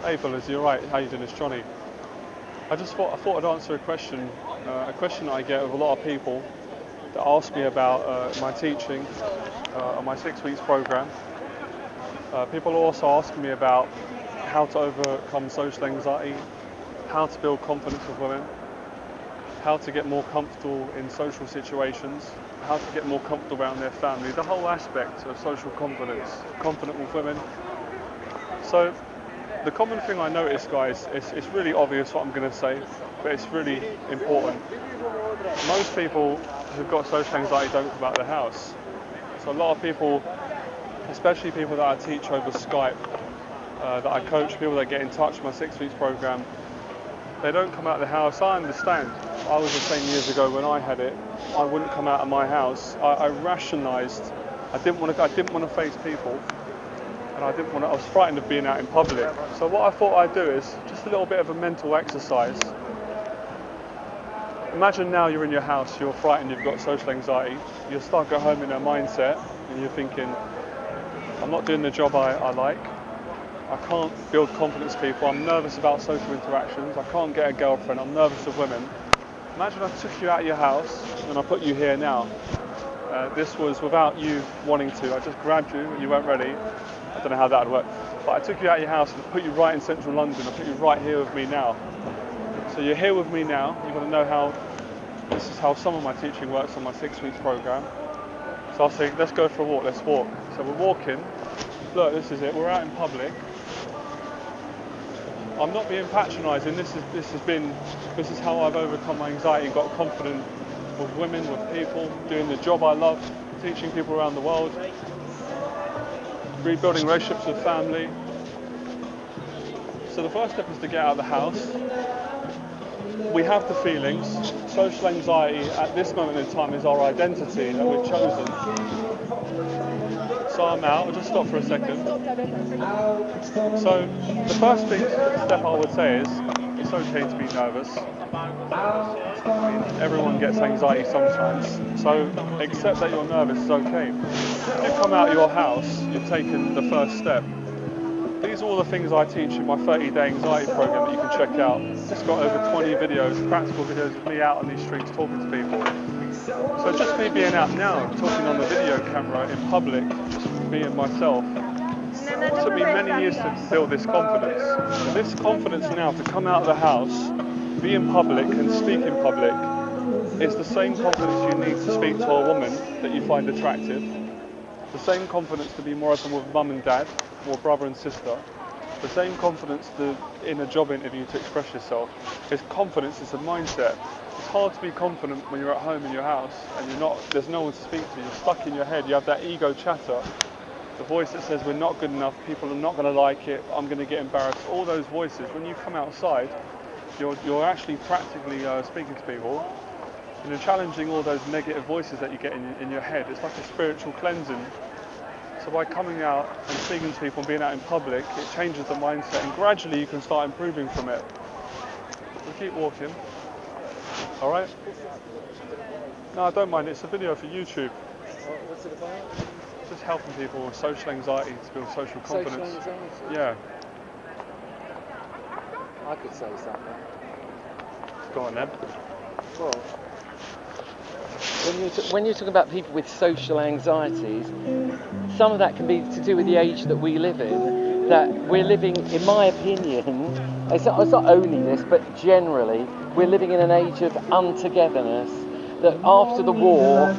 Hey fellas, you're right. How you doing? It's Johnny. I thought I'd answer a question that I get with a lot of people that ask me about my teaching on my 6 weeks program. People are also asking me about how to overcome social anxiety, how to build confidence with women, how to get more comfortable in social situations, how to get more comfortable around their family, the whole aspect of social confidence, confident with women. So the common thing I notice, guys, it's really obvious what I'm going to say, but it's really important. Most people who've got social anxiety don't come out of the house. So a lot of people, especially people that I teach over Skype, that I coach, people that get in touch with my 6 weeks program, they don't come out of the house. I understand. I was the same years ago when I had it. I wouldn't come out of my house. I rationalised. I didn't want to face people. And I was frightened of being out in public. So what I thought I'd do is just a little bit of a mental exercise. Imagine now you're in your house, you're frightened, you've got social anxiety, you're stuck at home in a mindset, and you're thinking, I'm not doing the job I like, I can't build confidence with people, I'm nervous about social interactions, I can't get a girlfriend, I'm nervous of women. Imagine I took you out of your house and I put you here now. This was without you wanting to, I just grabbed you and you weren't ready. I don't know how that would work, but I took you out of your house and put you right in central London. I put you right here with me now. So you're here with me now. You're going to know how this is how some of my teaching works on my 6 weeks program. So I'll say, let's go for a walk. Let's walk. So we're walking. Look, this is it. We're out in public. I'm not being patronising. This is how I've overcome my anxiety and got confident with women, with people, doing the job I love, teaching people around the world. Rebuilding relationships with family. So the first step is to get out of the house. We have the feelings. Social anxiety at this moment in time is our identity that we've chosen. So I'm out. I'll just stop for a second. So the first step I would say is it's okay to be nervous. I mean, everyone gets anxiety sometimes. So accept that you're nervous is okay. If you come out of your house, you've taken the first step. These are all the things I teach in my 30-day anxiety program that you can check out. It's got over 20 videos, practical videos of me out on these streets talking to people. So just me being out now, talking on the video camera in public, just me and myself, it took me many years to build this confidence. And this confidence now to come out of the house, be in public and speak in public is the same confidence you need to speak to a woman that you find attractive. The same confidence to be more open with mum and dad, or brother and sister. The same confidence in a job interview to express yourself. It's confidence, it's a mindset. It's hard to be confident when you're at home in your house and there's no one to speak to. You're stuck in your head, you have that ego chatter. The voice that says we're not good enough, people are not going to like it, I'm going to get embarrassed. All those voices, when you come outside, you're actually practically speaking to people. And you're challenging all those negative voices that you get in your head. It's like a spiritual cleansing. So by coming out and speaking to people and being out in public, it changes the mindset and gradually you can start improving from it. So keep walking. Alright? No, I don't mind. It's a video for YouTube. What's it about? Just helping people with social anxiety to build social confidence. Social anxiety? Yeah. I could say something. Go on then. Well, when you're talking about people with social anxieties, some of that can be to do with the age that we live in. That we're living, in my opinion, it's not only this, but generally, we're living in an age of untogetherness. That after the war,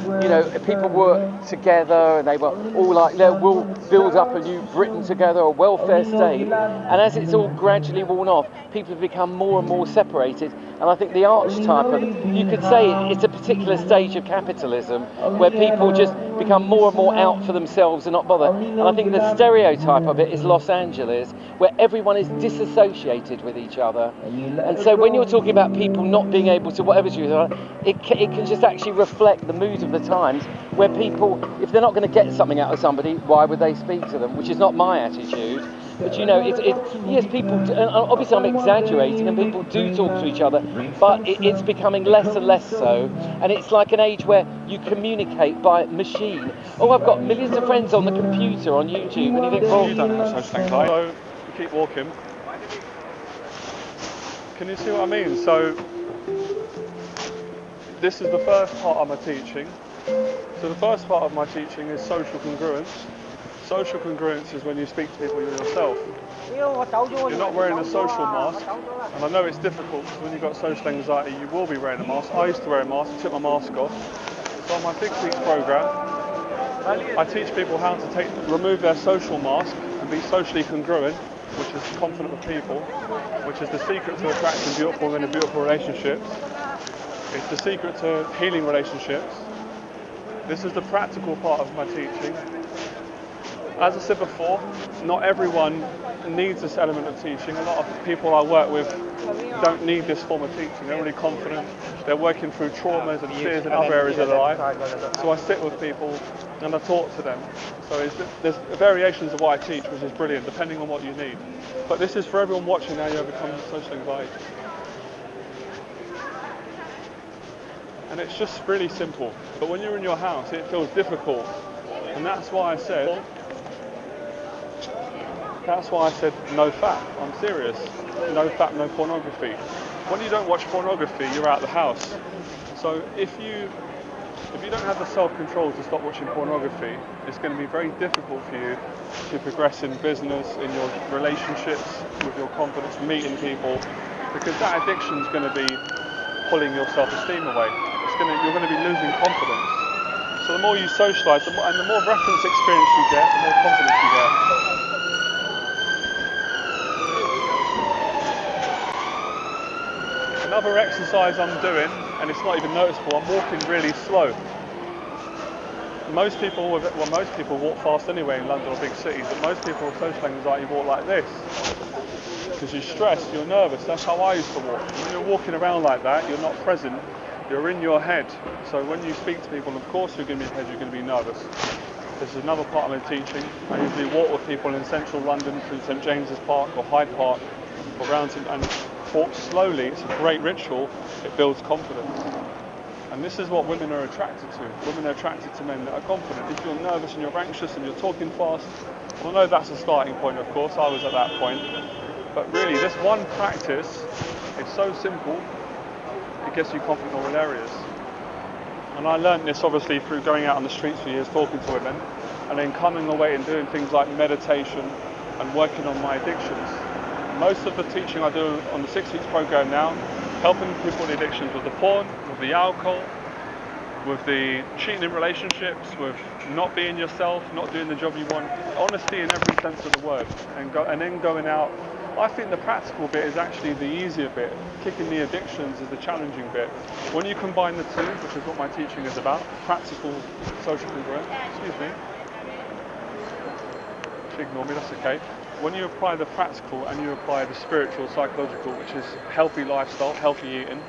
people worked together and they were all like, we'll build up a new Britain together, a welfare state. And as it's all gradually worn off, people have become more and more separated. And I think the archetype of it, you could say it's a particular stage of capitalism where people just become more and more out for themselves and not bother. And I think the stereotype of it is Los Angeles, where everyone is disassociated with each other. And so when you're talking about people not being able to, whatever's you, it can just actually reflect the mood of the times, where people, if they're not going to get something out of somebody, why would they speak to them? Which is not my attitude. But yes, people, and obviously I'm exaggerating, and people do talk to each other, but it's becoming less and less so, and it's like an age where you communicate by machine. Oh, I've got millions of friends on the computer, on YouTube, and you think, well, You don't have social anxiety. So we keep walking. Can you see what I mean? So this is the first part of my teaching. So the first part of my teaching is social congruence. Social congruence is when you speak to people you're yourself. You're not wearing a social mask, and I know it's difficult because when you've got social anxiety you will be wearing a mask. I used to wear a mask, I took my mask off. So on my 6 weeks program, I teach people how to remove their social mask and be socially congruent, which is confident with people, which is the secret to attracting beautiful women and beautiful relationships. It's the secret to healing relationships. This is the practical part of my teaching. As I said before, not everyone needs this element of teaching. A lot of people I work with don't need this form of teaching. They're really confident. They're working through traumas and fears in other areas of their life. So I sit with people and I talk to them. So there's variations of what I teach, which is brilliant, depending on what you need. But this is for everyone watching how you overcome social anxiety. And it's just really simple. But when you're in your house, it feels difficult. And that's why I said no fap. I'm serious. No fap, no pornography. When you don't watch pornography, you're out the house. So if you don't have the self-control to stop watching pornography, it's going to be very difficult for you to progress in business, in your relationships, with your confidence, meeting people, because that addiction is going to be pulling your self-esteem away. You're going to be losing confidence. So the more you socialise, and the more reference experience you get, the more confidence you get. Another exercise I'm doing, and it's not even noticeable, I'm walking really slow. Most people walk fast anyway in London or big cities, but most people with social anxiety walk like this. Because you're stressed, you're nervous. That's how I used to walk. When you're walking around like that, you're not present, you're in your head. So when you speak to people, of course you're going to be in your head, you're going to be nervous. This is another part of my teaching. I usually walk with people in central London through St James's Park or Hyde Park, or around and walk slowly. It's a great ritual. It builds confidence. And this is what women are attracted to. Women are attracted to men that are confident. If you're nervous and you're anxious and you're talking fast, well, I know that's a starting point, of course. I was at that point. But really, this one practice is so simple, it gets you confident in all areas. And I learned this obviously through going out on the streets for years, talking to women, and then coming away and doing things like meditation and working on my addictions. Most of the teaching I do on the 6 weeks program now, helping people with addictions, with the porn, with the alcohol, with the cheating in relationships, with not being yourself, not doing the job you want, honesty in every sense of the word, and then going out. I think the practical bit is actually the easier bit. Kicking the addictions is the challenging bit. When you combine the two, which is what my teaching is about, practical, social congruence, excuse me, ignore me, that's okay. When you apply the practical and you apply the spiritual, psychological, which is healthy lifestyle, healthy eating,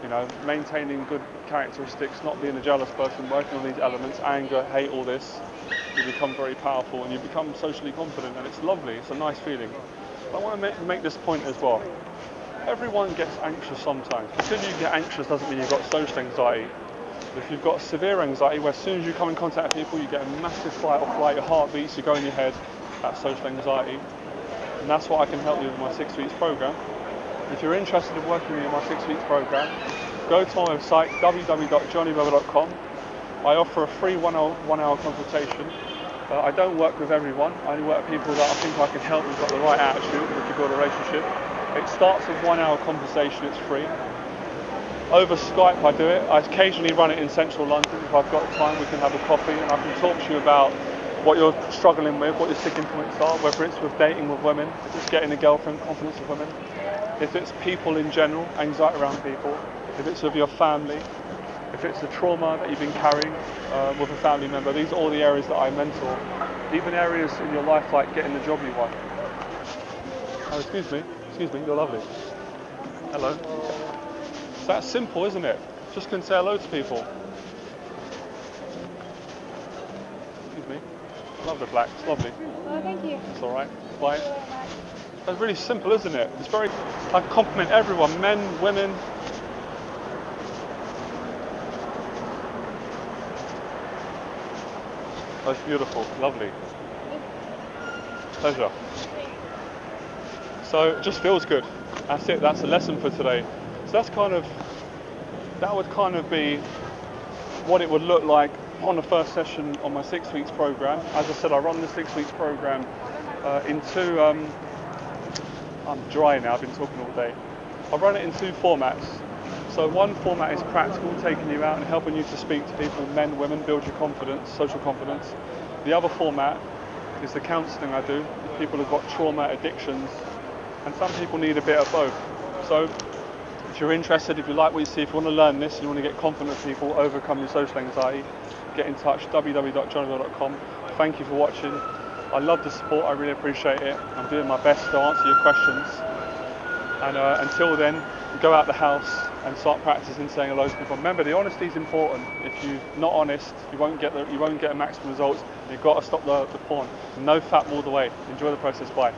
you know, maintaining good characteristics, not being a jealous person, working on these elements, anger, hate, all this, you become very powerful and you become socially confident, and it's lovely, it's a nice feeling. But I want to make this point as well. Everyone gets anxious sometimes. Because you get anxious doesn't mean you've got social anxiety. If you've got severe anxiety, where as soon as you come in contact with people, you get a massive fight or flight, your heart beats, you go in your head, that's social anxiety. And that's what I can help you with my 6 weeks program. If you're interested in working with me in my 6 weeks program, go to my website, www.johnnyweber.com. I offer a free one-hour consultation. I don't work with everyone. I only work with people that I think I can help who've got the right attitude, we can build a relationship. It starts with 1 hour conversation, it's free. Over Skype I do it. I occasionally run it in central London. If I've got time, we can have a coffee and I can talk to you about what you're struggling with, what your sticking points are, whether it's with dating with women, if it's getting a girlfriend, confidence with women, if it's people in general, anxiety around people, if it's with your family, if it's the trauma that you've been carrying with a family member. These are all the areas that I mentor. Even areas in your life like getting the job you want. Oh, excuse me, you're lovely. Hello. It's that simple, isn't it? Just can say hello to people. Excuse me. I love the black, it's lovely. Oh, thank you. It's alright. Bye. It's really simple, isn't it? It's very, I compliment everyone, men, women. That's beautiful, lovely. Pleasure. So it just feels good. That's it. That's the lesson for today. So that would kind of be what it would look like on the first session on my 6 weeks program. As I said, I run the 6 weeks program in two. I'm dry now. I've been talking all day. I run it in two formats. So one format is practical, taking you out and helping you to speak to people, men, women, build your confidence, social confidence. The other format is the counselling I do. People who've got trauma, addictions, and some people need a bit of both. So if you're interested, if you like what you see, if you want to learn this, you want to get confident people, overcome your social anxiety, get in touch, www.johnnyville.com. Thank you for watching. I love the support, I really appreciate it. I'm doing my best to answer your questions. And until then, go out the house and start practicing saying hello to people. Remember, the honesty is important. If you're not honest, you won't get a maximum results. You've got to stop the porn. No fap all the way. Enjoy the process. Bye.